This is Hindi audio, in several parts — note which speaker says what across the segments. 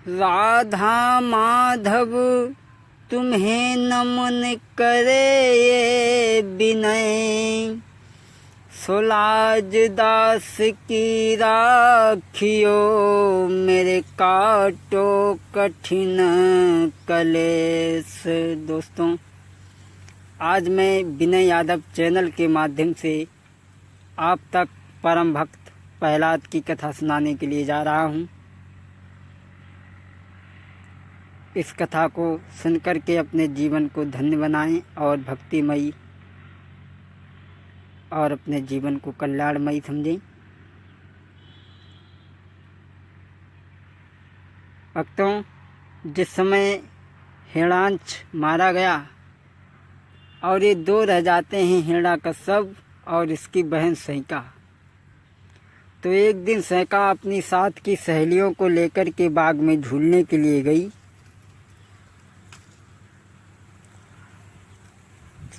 Speaker 1: राधा माधव तुम्हें नमन करे ये विनय, सोलाज दास की राखियो मेरे काटो कठिन कलेस। दोस्तों, आज मैं विनय यादव चैनल के माध्यम से आप तक परम भक्त प्रहलाद की कथा सुनाने के लिए जा रहा हूँ। इस कथा को सुनकर के अपने जीवन को धन्य बनाएं और भक्तिमयी और अपने जीवन को कल्याणमयी समझें। भक्तों, जिस समय हिरणांश मारा गया और ये दो रह जाते हैं, हिरण्याकश्यप और इसकी बहन सहिका, तो एक दिन सहिका अपनी साथ की सहेलियों को लेकर के बाग में झूलने के लिए गई।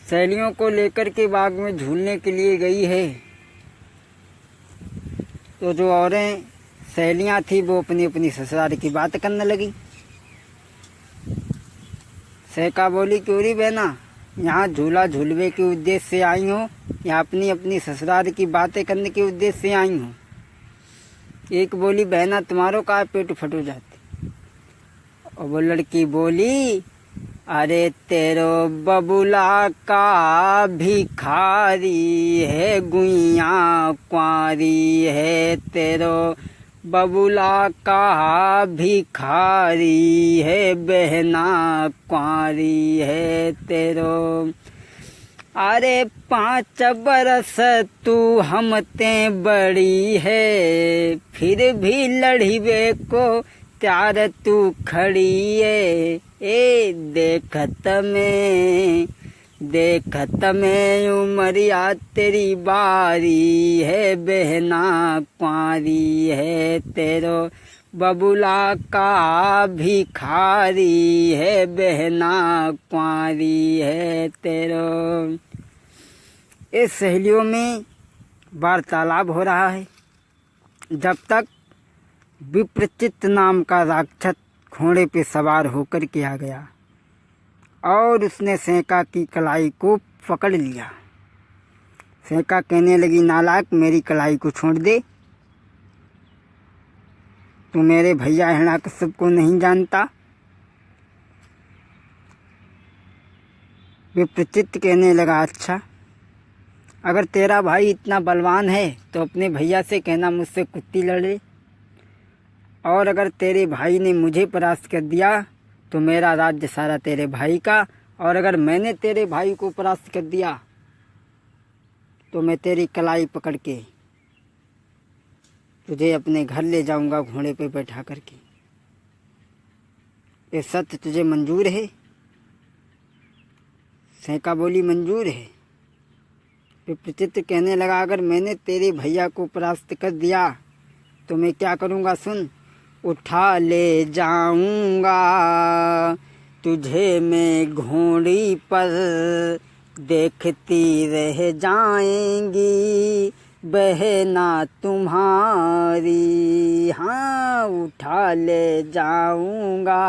Speaker 1: सहेलियों को लेकर के बाग में झूलने के लिए गई है, तो जो औरें सहेलियां थी वो अपनी अपनी ससुराल की बात करने लगी। सहिका बोली, क्यों री बहना, यहाँ झूला झूलवे के उद्देश्य से आई हो या अपनी अपनी ससुराल की बातें करने के उद्देश्य से आई हो? एक बोली, बहना तुम्हारो का पेट फटो जाते। और वो लड़की बोली, अरे तेरो बबुला का भिखारी है, गुइया कुंवारी है, तेरो बबुला का भिखारी है, बहना कुंवारी है तेरो। अरे 5 बरस तू हमते बड़ी है, फिर भी लड़ीबे को त्यार तू खड़ी है। ए देखत में उमरिया तेरी बारी है, बहना कुंवारी है, तेरो बबुला का भिखारी है, बहना कुंवारी है तेरो। इस सहेलियों में वार्तालाप हो रहा है जब तक विप्रचित्त नाम का राक्षस घोड़े पे सवार होकर के आ गया और उसने सहिका की कलाई को पकड़ लिया। सहिका कहने लगी, नालायक, मेरी कलाई को छोड़ दे, तू मेरे भैया हिरण्याकश्यप को नहीं जानता। विप्रचित्त कहने लगा, अच्छा, अगर तेरा भाई इतना बलवान है तो अपने भैया से कहना मुझसे कुश्ती लड़े, और अगर तेरे भाई ने मुझे परास्त कर दिया तो मेरा राज्य सारा तेरे भाई का, और अगर मैंने तेरे भाई को परास्त कर दिया तो मैं तेरी कलाई पकड़ के तुझे अपने घर ले जाऊंगा घोड़े पे बैठा करके। ये सत्य तुझे मंजूर है? सहिका बोली, मंजूर है। विप्रचित्त कहने लगा, अगर मैंने तेरे भैया को परास्त कर दिया तो मैं क्या करूंगा, सुन। उठा ले जाऊंगा तुझे मैं घोड़ी पर, देखती रह जाएंगी बहना तुम्हारी। हाँ, उठा ले जाऊंगा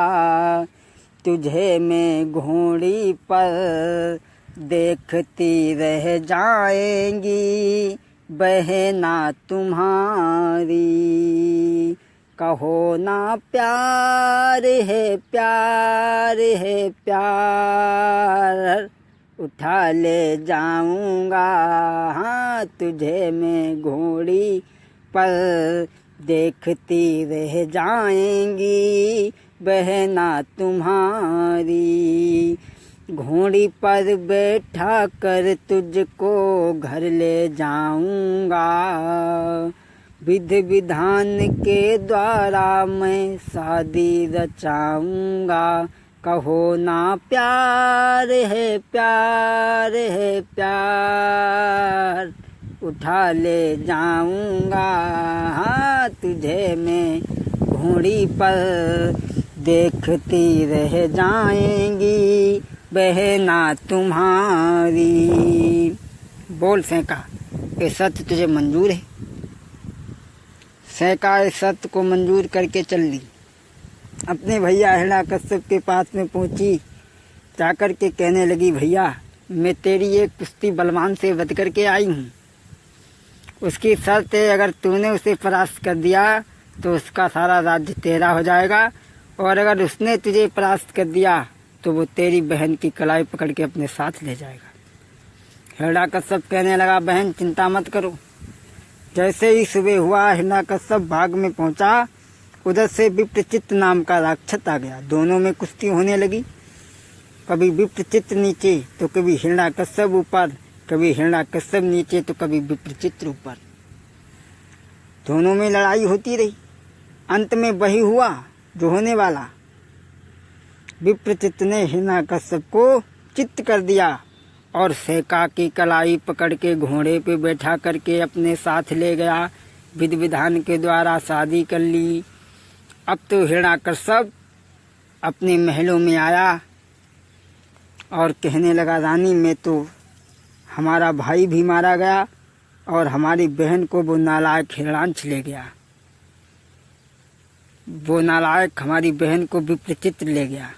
Speaker 1: तुझे मैं घोड़ी पर, देखती रह जाएंगी बहना तुम्हारी। कहो ना प्यार है प्यार है प्यार, उठा ले जाऊंगा हाँ तुझे मैं घोड़ी पर, देखती रह जाएंगी बहना तुम्हारी। घोड़ी पर बैठा कर तुझको घर ले जाऊंगा, विधि विधान के द्वारा मैं शादी रचाऊंगा। कहो ना प्यार है प्यार है प्यार, उठा ले जाऊंगा हाँ तुझे मैं घोड़ी पर, देखती रह जाएंगी बहना तुम्हारी। बोल सैका, ये सत्य तुझे मंजूर है? सैका इस सत्य को मंजूर करके चल ली अपने भैया हिरण्याकश्यप के पास में पहुंची, जाकर के कहने लगी, भैया मैं तेरी एक कुश्ती बलवान से वध करके आई हूँ। उसकी शर्त है अगर तूने उसे परास्त कर दिया तो उसका सारा राज्य तेरा हो जाएगा, और अगर उसने तुझे परास्त कर दिया तो वो तेरी बहन की कलाई पकड़ के अपने साथ ले जाएगा। हिरण्याकश्यप कहने लगा, बहन चिंता मत करो। जैसे ही सुबह हुआ हिरण्याकश्यप बाग में पहुंचा, उधर से विप्रचित्त नाम का राक्षस आ गया। दोनों में कुश्ती होने लगी, कभी विप्रचित्त नीचे तो कभी हिरण्याकश्यप ऊपर, कभी हिरण्याकश्यप नीचे तो कभी विप्रचित्त ऊपर। दोनों में लड़ाई होती रही। अंत में वही हुआ जो होने वाला। विप्रचित्त ने हिरण्याकश्यप को चित्त कर दिया और सेका की कलाई पकड़ के घोड़े पे बैठा करके अपने साथ ले गया। विधि विधान के द्वारा शादी कर ली। अब तो हिरण्याकश्यप अपने महलों में आया और कहने लगा, रानी में तो हमारा भाई भी मारा गया और हमारी बहन को वो नालायक हिरण्यांश ले गया। वो नालायक हमारी बहन को विप्रचित्त ले गया।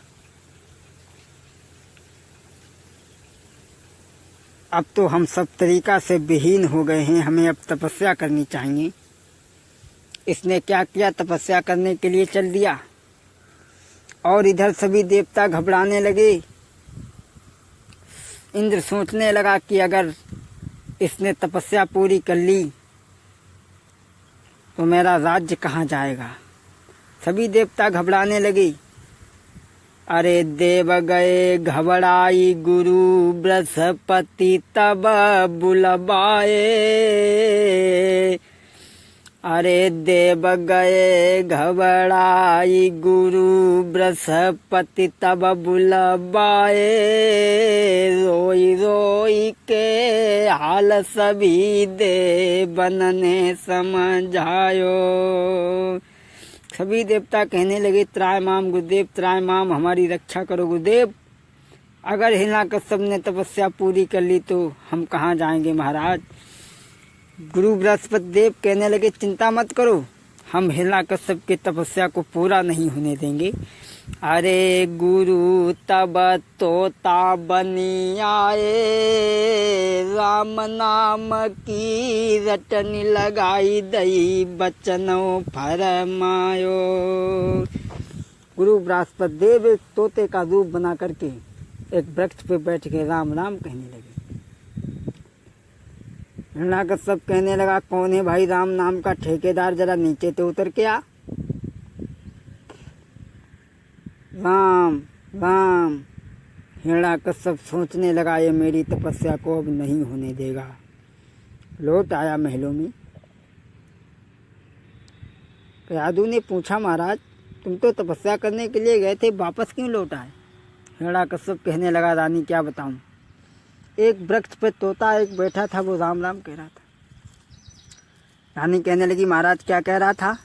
Speaker 1: अब तो हम सब तरीका से विहीन हो गए हैं, हमें अब तपस्या करनी चाहिए। इसने क्या किया, तपस्या करने के लिए चल दिया और इधर सभी देवता घबराने लगे। इंद्र सोचने लगा कि अगर इसने तपस्या पूरी कर ली तो मेरा राज्य कहाँ जाएगा। सभी देवता घबराने लगे। अरे देव गए घबराई गुरु बृहस्पति तब बुलवाए। अरे देव गए घबराई गुरु बृहस्पति तब बुलवाए। रोई रोई के हाल सभी देवन ने समझायो। सभी देवता कहने लगे, त्रायमाम गुरुदेव, त्रायमाम हमारी रक्षा करो गुरुदेव। अगर हिरण्याकश्यप ने तपस्या पूरी कर ली तो हम कहाँ जाएंगे महाराज। गुरु बृहस्पति देव कहने लगे, चिंता मत करो, हम हिरण्याकश्यप की तपस्या को पूरा नहीं होने देंगे। अरे गुरु तब तोता बनी आए, राम नाम की रटनी लगाई दई बचनों फरमायो। गुरु बृहस्पति देव एक तोते का रूप बना करके एक वृक्ष पे बैठ के राम राम कहने लगे। हिरण्याकश्यप कहने लगा, कौन है भाई राम नाम का ठेकेदार, जरा नीचे तो उतर के आ। राम राम। हिरण्याकश्यप सोचने लगा, ये मेरी तपस्या को अब नहीं होने देगा। लौट आया महलों में। यादू ने पूछा, महाराज तुम तो तपस्या करने के लिए गए थे, वापस क्यों लौट आए। हिरण्याकश्यप कहने लगा, रानी क्या बताऊं, एक वृक्ष पे तोता एक बैठा था, वो राम राम कह रहा था। रानी कहने लगी, महाराज क्या कह रहा था।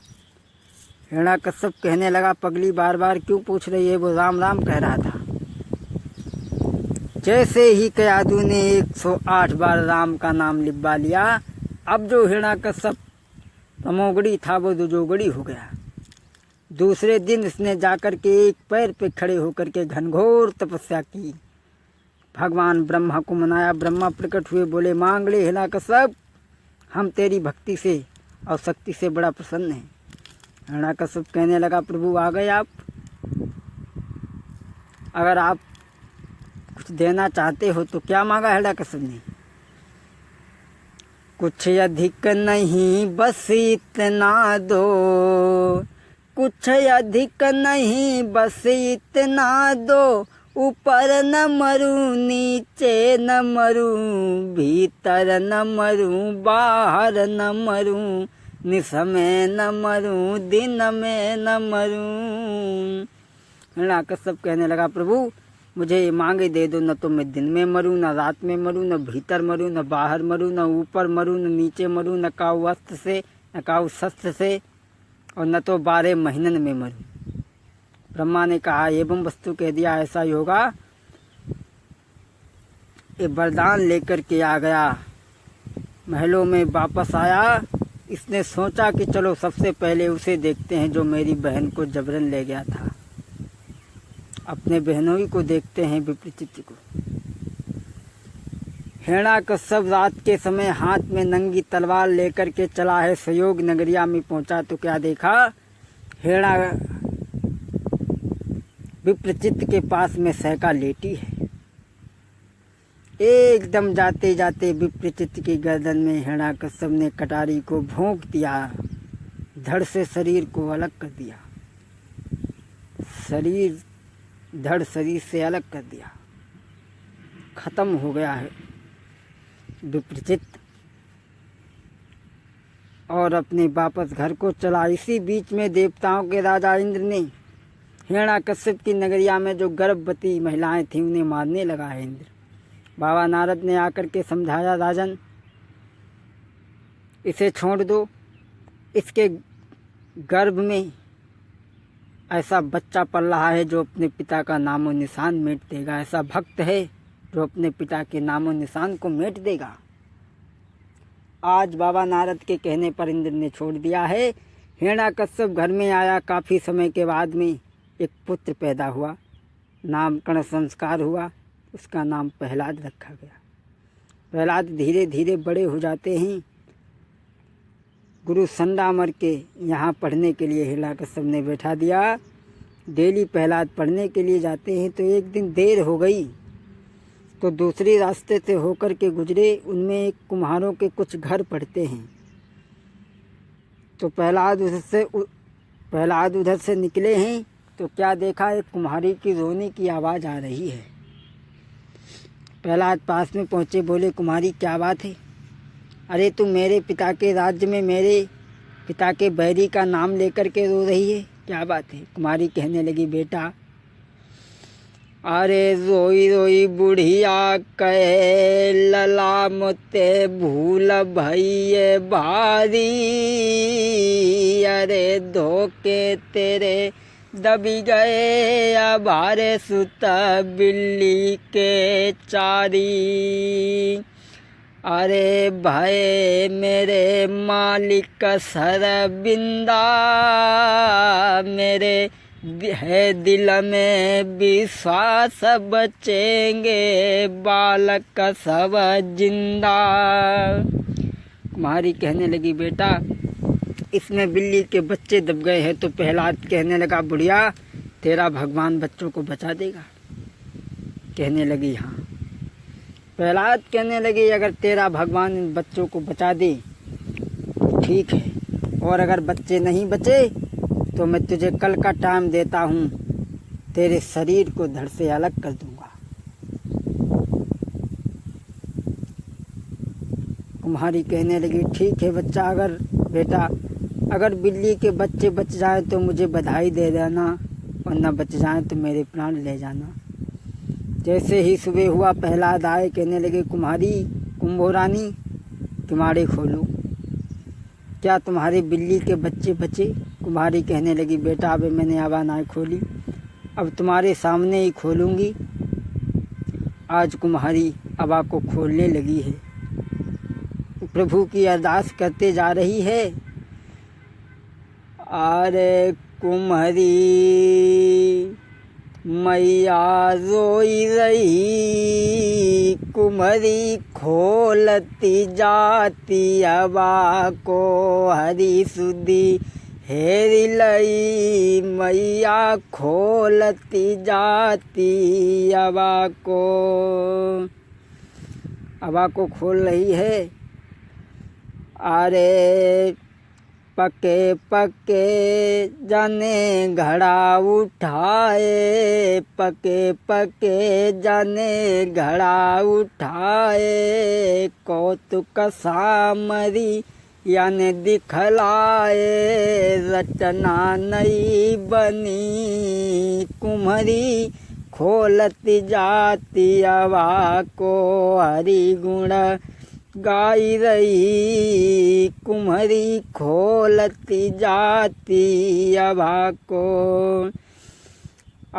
Speaker 1: हिरण्याकश्यप कहने लगा, पगली बार बार क्यों पूछ रही है, वो राम राम कह रहा था। जैसे ही कयादू ने 108 बार राम का नाम लिखवा लिया, अब जो हिरण्याकश्यप तमोगड़ी था वो दुजोगड़ी हो गया। दूसरे दिन इसने जाकर के एक पैर पे खड़े होकर के घनघोर तपस्या की। भगवान ब्रह्मा को मनाया। ब्रह्मा प्रकट हुए, बोले, मांग ले हिरण्याकश्यप, हम तेरी भक्ति से और शक्ति से बड़ा प्रसन्न हैं। हिरण्याकश्यप कहने लगा, प्रभु आ गए आप, अगर आप कुछ देना चाहते हो तो क्या मांगा हिरण्याकश्यप ने। कुछ अधिक नहीं बस इतना दो, कुछ अधिक नहीं बस इतना दो, ऊपर न मरूं नीचे न मरूं, भीतर न मरूं बाहर न मरूं, निस में न मरूं दिन में न मरूं। हिरण्याकश्यप कहने लगा, प्रभु मुझे मांगे दे दो, न तो मैं दिन में मरूं, न रात में मरूं, न भीतर मरूं, न बाहर मरूं, न ऊपर मरूं, न नीचे मरूं, न काऊ वस्त्र से न काऊ शस्त्र से, और न तो 12 महीनन में मरूं। ब्रह्मा ने कहा, एवं वस्तु कह दिया, ऐसा ही होगा। ये वरदान लेकर के आ गया, महलों में वापस आया। इसने सोचा कि चलो सबसे पहले उसे देखते हैं जो मेरी बहन को जबरन ले गया था। अपने बहनोई को देखते हैं विप्रचित्त को। हिरण्याकश्यप रात के समय हाथ में नंगी तलवार लेकर के चला है। सहयोग नगरिया में पहुंचा तो क्या देखा, विप्रचित्त के पास में सहका लेटी है। एकदम जाते जाते विप्रचित्त की गर्दन में हिरण्याकश्यप ने कटारी को भोंक दिया, धड़ से शरीर को अलग कर दिया। धड़ शरीर से अलग कर दिया। खत्म हो गया है विप्रचित्त और अपने वापस घर को चला। इसी बीच में देवताओं के राजा इंद्र ने हिरण्याकश्यप की नगरिया में जो गर्भवती महिलाएं थीं उन्हें मारने लगा है इंद्र। बाबा नारद ने आकर के समझाया, राजन इसे छोड़ दो, इसके गर्भ में ऐसा बच्चा पल रहा है जो अपने पिता का नामो निशान मिट देगा। ऐसा भक्त है जो अपने पिता के नामो निशान को मिट देगा। आज बाबा नारद के कहने पर इंद्र ने छोड़ दिया है। हिरण्याकश्यप घर में आया। काफ़ी समय के बाद में एक पुत्र पैदा हुआ, नामकरण संस्कार हुआ, उसका नाम प्रहलाद रखा गया। प्रहलाद धीरे धीरे बड़े हो जाते हैं। गुरु संडामर के यहाँ पढ़ने के लिए हिरण्याकश्यप ने बैठा दिया। डेली प्रहलाद पढ़ने के लिए जाते हैं तो एक दिन देर हो गई तो दूसरे रास्ते से होकर के गुजरे। उनमें एक कुम्हारों के कुछ घर पड़ते हैं तो प्रहलाद उधर से निकले हैं तो क्या देखा, एक कुम्हारी की रोने की आवाज़ आ रही है। प्रहलाद पास में पहुँचे, बोले कुम्हारी क्या बात है? अरे तुम मेरे पिता के राज्य में मेरे पिता के बैरी का नाम लेकर के रो रही है, क्या बात है? कुमारी कहने लगी, बेटा अरे रोई रोई बुढ़िया कहे लला मोते भूल भैये भारी। अरे धोखे तेरे दबी गए अबारे सुता बिल्ली के चारी। अरे भाई मेरे मालिक सरबिंदा, मेरे है दिल में विश्वास बचेंगे बालक सब जिंदा। कुमारी कहने लगी, बेटा इसमें बिल्ली के बच्चे दब गए हैं। तो प्रहलाद कहने लगा, बुढ़िया तेरा भगवान बच्चों को बचा देगा? कहने लगी हाँ। प्रहलाद कहने लगे, अगर तेरा भगवान इन बच्चों को बचा दे ठीक है, और अगर बच्चे नहीं बचे तो मैं तुझे कल का टाइम देता हूँ, तेरे शरीर को धड़ से अलग कर दूंगा। कुम्हारी कहने लगी, ठीक है बेटा अगर बिल्ली के बच्चे बच जाए तो मुझे बधाई दे देना, और न बच जाए तो मेरे प्राण ले जाना। जैसे ही सुबह हुआ प्रहलाद आए, कहने लगे, कुम्हारी कुंभोरानी किमाड़े खोलो, क्या तुम्हारे बिल्ली के बच्चे बचे? कुम्हारी कहने लगी, बेटा अब मैंने आवा ना खोली, अब तुम्हारे सामने ही खोलूँगी। आज कुम्हारी आवा को खोलने लगी है, प्रभु की अरदास करते जा रही है। अरे कुम्हारी मैया रोई रही, कुम्हारी खोलती जाती अबा को हरी सुधी हेरी लई। मैया खोलती जाती अबा को खोल रही है। अरे पके पके जाने घड़ा उठाए, पके पके जाने घड़ा उठाए। कौतुक सामरी याने दिखलाए, रचना नई बनी। कुम्हारी खोलती जाती अवा को हरि गुण गाई रही। कुम्हारी खोलती जाती अभा को।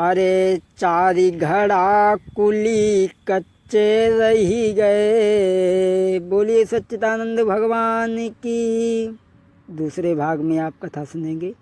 Speaker 1: अरे चारी घड़ा कुली कच्चे रही गए। बोलिए सच्चिदानंद भगवान की। दूसरे भाग में आप कथा सुनेंगे।